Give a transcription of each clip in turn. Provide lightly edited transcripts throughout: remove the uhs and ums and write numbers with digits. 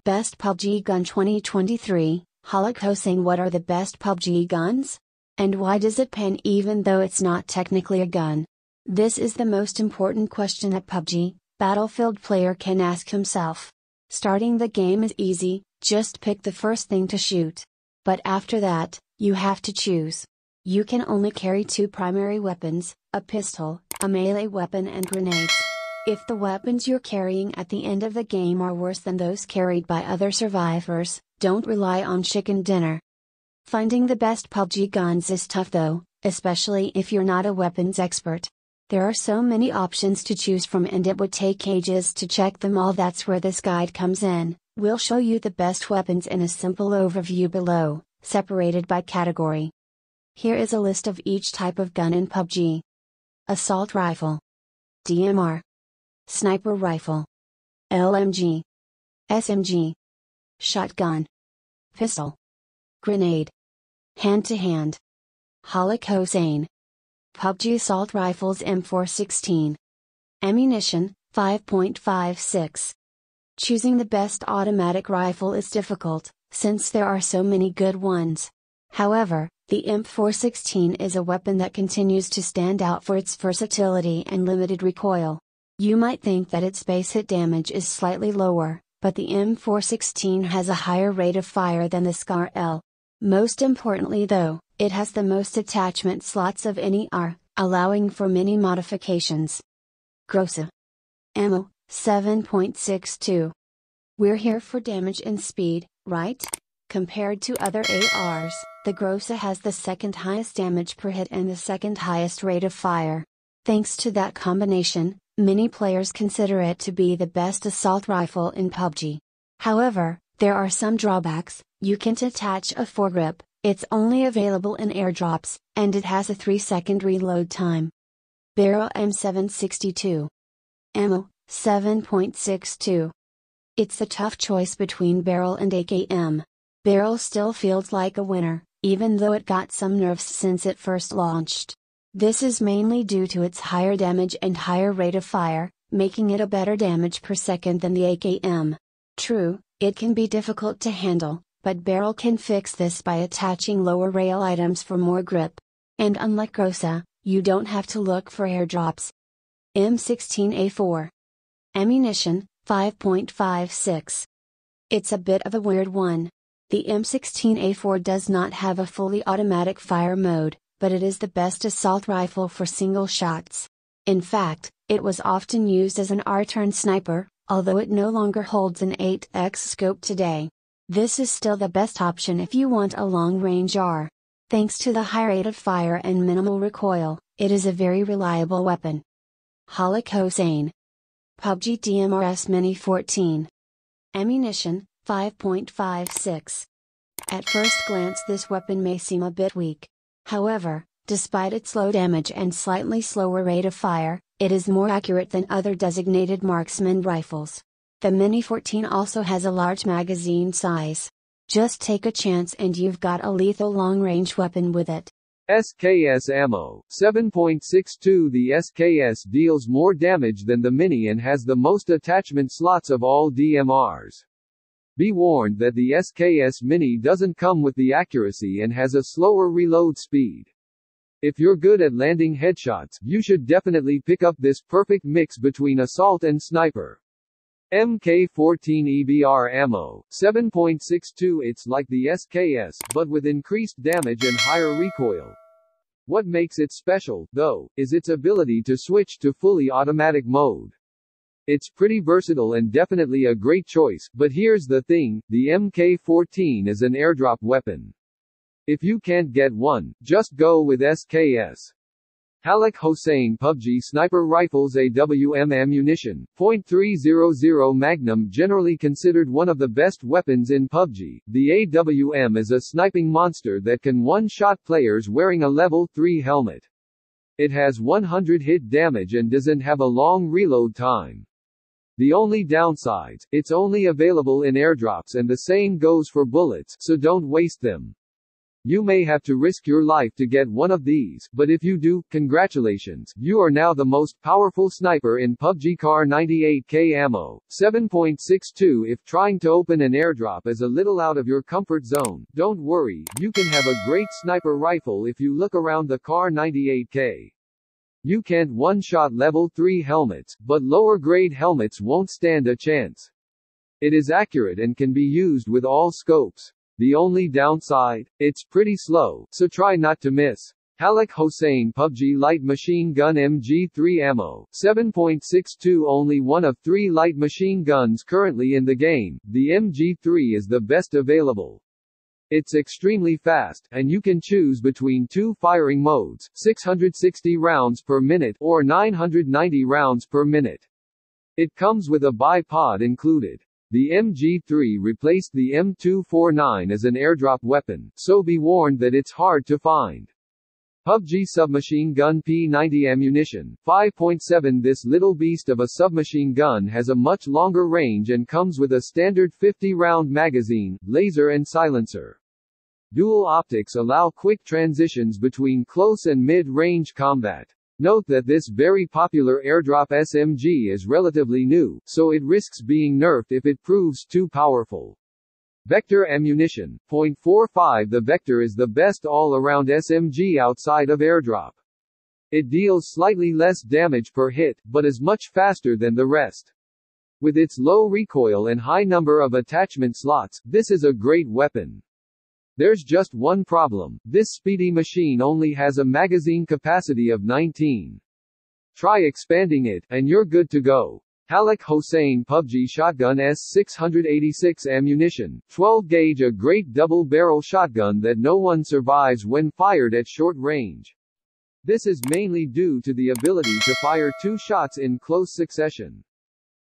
Best PUBG Gun 2023, Halek Hossain. What are the best PUBG guns? And why does it pan even though it's not technically a gun? This is the most important question a PUBG Battlefield player can ask himself. Starting the game is easy, just pick the first thing to shoot. But after that, you have to choose. You can only carry two primary weapons, a pistol, a melee weapon and grenades. If the weapons you're carrying at the end of the game are worse than those carried by other survivors, don't rely on chicken dinner. Finding the best PUBG guns is tough though, especially if you're not a weapons expert. There are so many options to choose from and it would take ages to check them all. That's where this guide comes in. We'll show you the best weapons in a simple overview below, separated by category. Here is a list of each type of gun in PUBG. Assault rifle, DMR, sniper rifle, LMG, SMG, shotgun, pistol, grenade, hand-to-hand. Halek Hossain. PUBG assault rifles M416. Ammunition, 5.56. Choosing the best automatic rifle is difficult, since there are so many good ones. However, the M416 is a weapon that continues to stand out for its versatility and limited recoil. You might think that its base hit damage is slightly lower, but the M416 has a higher rate of fire than the SCAR-L. Most importantly though, it has the most attachment slots of any AR, allowing for many modifications. Grosse ammo, 7.62. We're here for damage and speed, right? Compared to other ARs, the Grosse has the second highest damage per hit and the second highest rate of fire. Thanks to that combination, many players consider it to be the best assault rifle in PUBG. However, there are some drawbacks. You can't attach a foregrip, it's only available in airdrops, and it has a 3-second reload time. Barrel M762. Ammo, 7.62. It's a tough choice between barrel and AKM. Barrel still feels like a winner, even though it got some nerfs since it first launched. This is mainly due to its higher damage and higher rate of fire, making it a better damage per second than the AKM. True, it can be difficult to handle, but Barrel can fix this by attaching lower rail items for more grip. And unlike Grosse, you don't have to look for airdrops. M16A4. Ammunition, 5.56. It's a bit of a weird one. The M16A4 does not have a fully automatic fire mode, but it is the best assault rifle for single shots. In fact, it was often used as an R-turn sniper, although it no longer holds an 8x scope today. This is still the best option if you want a long-range R. Thanks to the high rate of fire and minimal recoil, it is a very reliable weapon. Halek Hossain. PUBG DMRS Mini 14. Ammunition, 5.56. At first glance this weapon may seem a bit weak. However, despite its low damage and slightly slower rate of fire, it is more accurate than other designated marksman rifles. The Mini 14 also has a large magazine size. Just take a chance and you've got a lethal long-range weapon with it. SKS ammo, 7.62. The SKS deals more damage than the Mini and has the most attachment slots of all DMRs. Be warned that the SKS Mini doesn't come with the accuracy and has a slower reload speed. If you're good at landing headshots, you should definitely pick up this perfect mix between assault and sniper. MK14 EBR ammo, 7.62. It's like the SKS, but with increased damage and higher recoil. What makes it special, though, is its ability to switch to fully automatic mode. It's pretty versatile and definitely a great choice, but here's the thing, the MK14 is an airdrop weapon. If you can't get one, just go with SKS. Halek Hossain PUBG Sniper Rifles AWM Ammunition, .300 Magnum. Generally considered one of the best weapons in PUBG, the AWM is a sniping monster that can one-shot players wearing a level 3 helmet. It has 100 hit damage and doesn't have a long reload time. The only downsides, it's only available in airdrops and the same goes for bullets, so don't waste them. You may have to risk your life to get one of these, but if you do, congratulations, you are now the most powerful sniper in PUBG. Kar 98k ammo, 7.62. If trying to open an airdrop is a little out of your comfort zone, don't worry, you can have a great sniper rifle if you look around the Kar 98k. You can't one-shot level 3 helmets, but lower grade helmets won't stand a chance. It is accurate and can be used with all scopes. The only downside, it's pretty slow, so try not to miss. Halek Hossain PUBG Light Machine Gun MG3 Ammo, 7.62. Only one of 3 light machine guns currently in the game, the MG3 is the best available. It's extremely fast, and you can choose between 2 firing modes, 660 rounds per minute or 990 rounds per minute. It comes with a bipod included. The MG3 replaced the M249 as an airdrop weapon, so be warned that it's hard to find. PUBG Submachine Gun P90 Ammunition, 5.7. This little beast of a submachine gun has a much longer range and comes with a standard 50-round magazine, laser and silencer. Dual optics allow quick transitions between close and mid-range combat. Note that this very popular airdrop SMG is relatively new, so it risks being nerfed if it proves too powerful. Vector Ammunition, .45. The Vector is the best all-around SMG outside of airdrop. It deals slightly less damage per hit, but is much faster than the rest. With its low recoil and high number of attachment slots, this is a great weapon. There's just one problem, this speedy machine only has a magazine capacity of 19. Try expanding it, and you're good to go. Halek Hossain PUBG Shotgun S686 Ammunition, 12 gauge. A great double-barrel shotgun that no one survives when fired at short range. This is mainly due to the ability to fire 2 shots in close succession.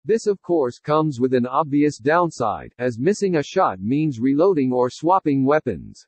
This of course comes with an obvious downside, as missing a shot means reloading or swapping weapons.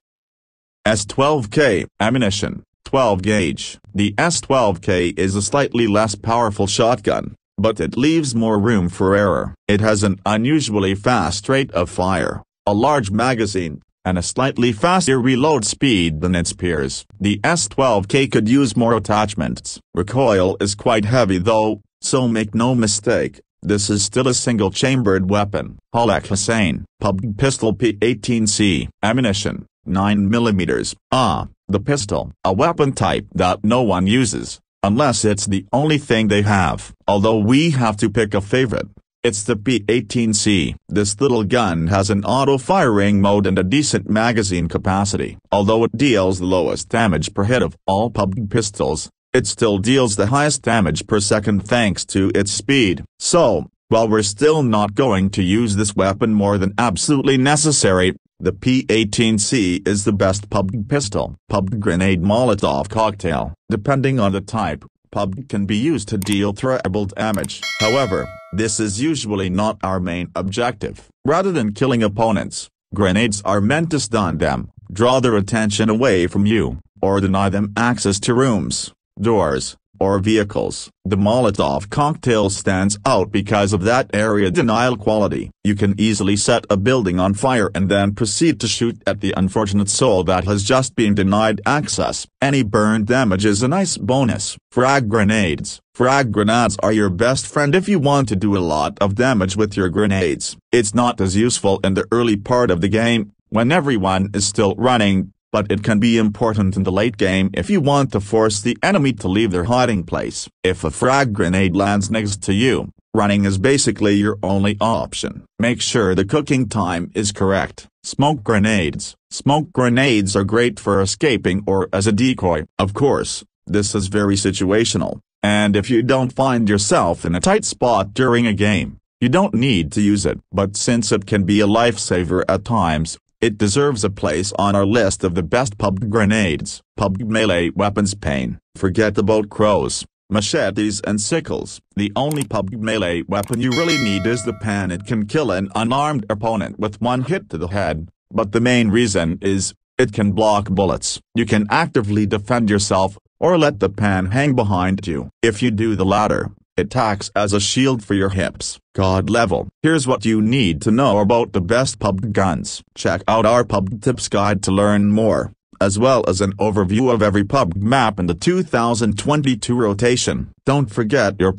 S12K Ammunition, 12 gauge. The S12K is a slightly less powerful shotgun, but it leaves more room for error. It has an unusually fast rate of fire, a large magazine, and a slightly faster reload speed than its peers. The S12K could use more attachments. Recoil is quite heavy though, so make no mistake, this is still a single-chambered weapon. Halek Hossain, PUBG Pistol P18C, Ammunition, 9mm. The pistol, a weapon type that no one uses, unless it's the only thing they have. Although we have to pick a favorite, it's the P18C. This little gun has an auto-firing mode and a decent magazine capacity. Although it deals the lowest damage per hit of all PUBG pistols, it still deals the highest damage per second thanks to its speed. So, while we're still not going to use this weapon more than absolutely necessary, the P18C is the best PUBG pistol. PUBG Grenade Molotov Cocktail. Depending on the type, PUBG can be used to deal terrible damage. However, this is usually not our main objective. Rather than killing opponents, grenades are meant to stun them, draw their attention away from you, or deny them access to rooms, doors, or vehicles. The Molotov cocktail stands out because of that area denial quality. You can easily set a building on fire and then proceed to shoot at the unfortunate soul that has just been denied access. Any burn damage is a nice bonus. Frag grenades. Frag grenades are your best friend if you want to do a lot of damage with your grenades. It's not as useful in the early part of the game, when everyone is still running, but it can be important in the late game if you want to force the enemy to leave their hiding place. If a frag grenade lands next to you, running is basically your only option. Make sure the cooking time is correct. Smoke grenades. Smoke grenades are great for escaping or as a decoy. Of course, this is very situational, and if you don't find yourself in a tight spot during a game, you don't need to use it. But since it can be a lifesaver at times, it deserves a place on our list of the best PUBG grenades. PUBG melee weapons. Pain. Forget about crows, machetes and sickles. The only PUBG melee weapon you really need is the pan. It can kill an unarmed opponent with one hit to the head, but the main reason is, it can block bullets. You can actively defend yourself, or let the pan hang behind you. If you do the latter, it acts as a shield for your hips. God level. Here's what you need to know about the best PUBG guns. Check out our PUBG tips guide to learn more. as well as an overview of every PUBG map in the 2022 rotation. Don't forget your